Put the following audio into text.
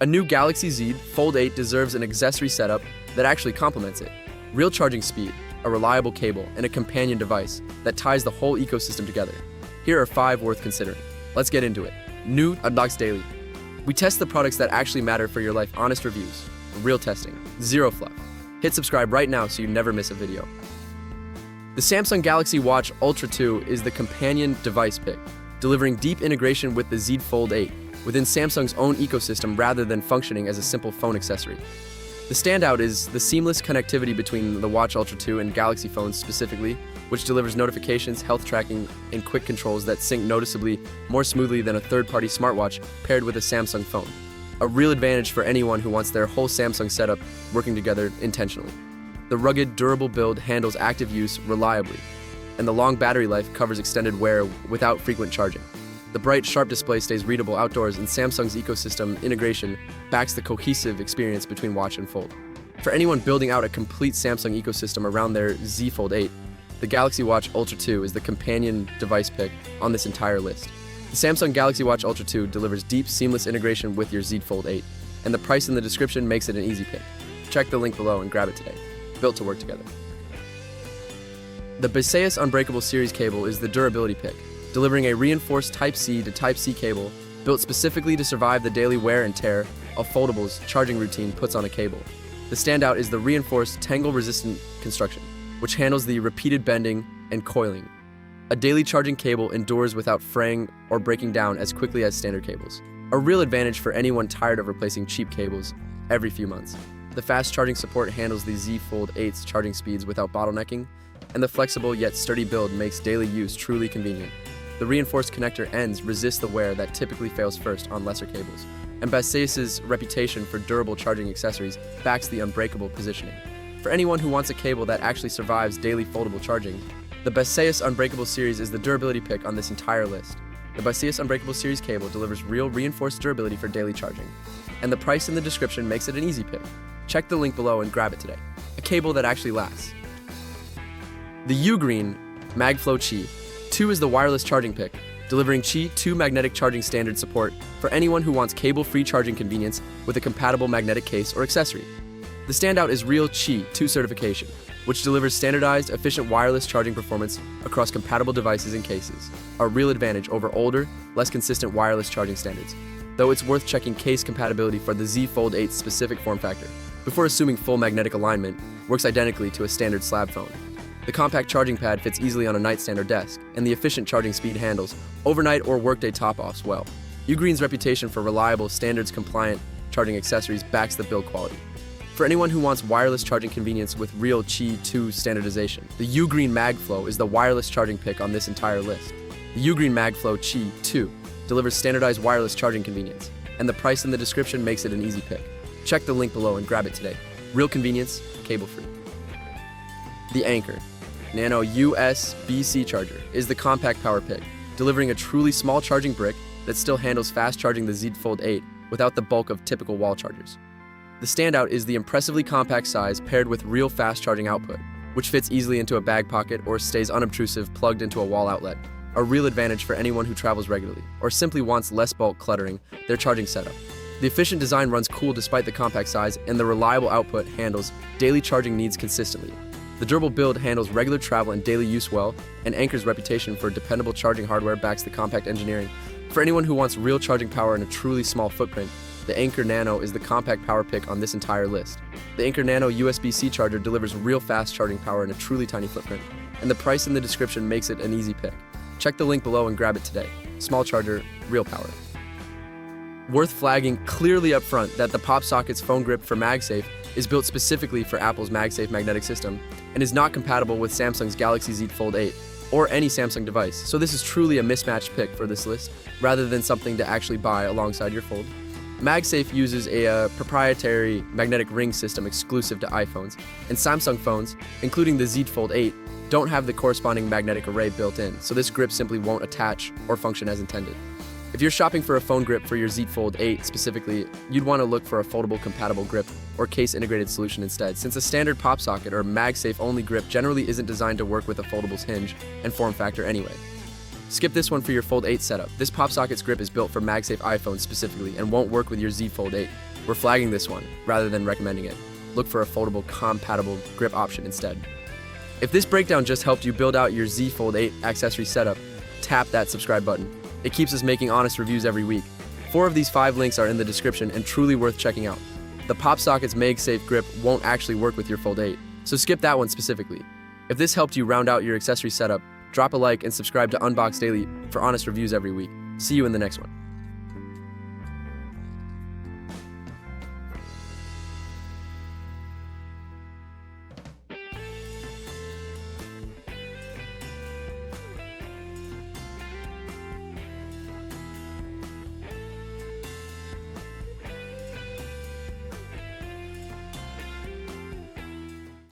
A new Galaxy Z Fold 8 deserves an accessory setup that actually complements it. Real charging speed, a reliable cable, and a companion device that ties the whole ecosystem together. Here are 5 worth considering. Let's get into it. New Unbox Daily. We test the products that actually matter for your life. Honest reviews. Real testing. Zero fluff. Hit subscribe right now so you never miss a video. The Samsung Galaxy Watch Ultra 2 is the companion device pick, delivering deep integration with the Z Fold 8 within Samsung's own ecosystem rather than functioning as a simple phone accessory. The standout is the seamless connectivity between the Watch Ultra 2 and Galaxy phones specifically, which delivers notifications, health tracking, and quick controls that sync noticeably more smoothly than a third-party smartwatch paired with a Samsung phone. A real advantage for anyone who wants their whole Samsung setup working together intentionally. The rugged, durable build handles active use reliably, and the long battery life covers extended wear without frequent charging. The bright, sharp display stays readable outdoors, and Samsung's ecosystem integration backs the cohesive experience between Watch and Fold. For anyone building out a complete Samsung ecosystem around their Z Fold 8, the Galaxy Watch Ultra 2 is the companion device pick on this entire list. The Samsung Galaxy Watch Ultra 2 delivers deep, seamless integration with your Z Fold 8, and the price in the description makes it an easy pick. Check the link below and grab it today. Built to work together. The Baseus Unbreakable series cable is the durability pick, delivering a reinforced Type-C to Type-C cable built specifically to survive the daily wear and tear of foldables charging routine puts on a cable. The standout is the reinforced tangle-resistant construction, which handles the repeated bending and coiling. A daily charging cable endures without fraying or breaking down as quickly as standard cables. A real advantage for anyone tired of replacing cheap cables every few months. The fast charging support handles the Z Fold 8's charging speeds without bottlenecking, and the flexible yet sturdy build makes daily use truly convenient. The reinforced connector ends resist the wear that typically fails first on lesser cables, and Baseus' reputation for durable charging accessories backs the Unbreakable positioning. For anyone who wants a cable that actually survives daily foldable charging, the Baseus Unbreakable series is the durability pick on this entire list. The Baseus Unbreakable series cable delivers real reinforced durability for daily charging, and the price in the description makes it an easy pick. Check the link below and grab it today. A cable that actually lasts. The UGREEN MagFlow Qi2 is the wireless charging pick, delivering Qi2 magnetic charging standard support for anyone who wants cable-free charging convenience with a compatible magnetic case or accessory. The standout is real Qi2 certification, which delivers standardized, efficient wireless charging performance across compatible devices and cases, a real advantage over older, less consistent wireless charging standards, though it's worth checking case compatibility for the Z Fold 8's specific form factor, before assuming full magnetic alignment works identically to a standard slab phone. The compact charging pad fits easily on a nightstand or desk, and the efficient charging speed handles overnight or workday top-offs well. UGREEN's reputation for reliable, standards-compliant charging accessories backs the build quality. For anyone who wants wireless charging convenience with real Qi2 standardization, the UGREEN MagFlow is the wireless charging pick on this entire list. The UGREEN MagFlow Qi2 delivers standardized wireless charging convenience, and the price in the description makes it an easy pick. Check the link below and grab it today. Real convenience, cable-free. The Anker Nano USB-C charger is the compact power pick, delivering a truly small charging brick that still handles fast charging the Z Fold 8 without the bulk of typical wall chargers. The standout is the impressively compact size paired with real fast charging output, which fits easily into a bag pocket or stays unobtrusive plugged into a wall outlet, a real advantage for anyone who travels regularly or simply wants less bulk cluttering their charging setup. The efficient design runs cool despite the compact size, and the reliable output handles daily charging needs consistently. The durable build handles regular travel and daily use well, and Anker's reputation for dependable charging hardware backs the compact engineering. For anyone who wants real charging power in a truly small footprint, the Anker Nano is the compact power pick on this entire list. The Anker Nano USB-C charger delivers real fast charging power in a truly tiny footprint, and the price in the description makes it an easy pick. Check the link below and grab it today. Small charger, real power. Worth flagging clearly up front that the PopSockets phone grip for MagSafe is built specifically for Apple's MagSafe magnetic system and is not compatible with Samsung's Galaxy Z Fold 8 or any Samsung device, so this is truly a mismatched pick for this list rather than something to actually buy alongside your Fold. MagSafe uses a proprietary magnetic ring system exclusive to iPhones, and Samsung phones, including the Z Fold 8, don't have the corresponding magnetic array built in, so this grip simply won't attach or function as intended. If you're shopping for a phone grip for your Z Fold 8 specifically, you'd want to look for a foldable compatible grip or case integrated solution instead, since a standard PopSocket or MagSafe only grip generally isn't designed to work with a foldable's hinge and form factor anyway. Skip this one for your Fold 8 setup. This PopSockets grip is built for MagSafe iPhones specifically and won't work with your Z Fold 8. We're flagging this one rather than recommending it. Look for a foldable, compatible grip option instead. If this breakdown just helped you build out your Z Fold 8 accessory setup, tap that subscribe button. It keeps us making honest reviews every week. 4 of these 5 links are in the description and truly worth checking out. The PopSockets MagSafe grip won't actually work with your Fold 8, so skip that one specifically. If this helped you round out your accessory setup, drop a like and subscribe to Unbox Daily for honest reviews every week. See you in the next one.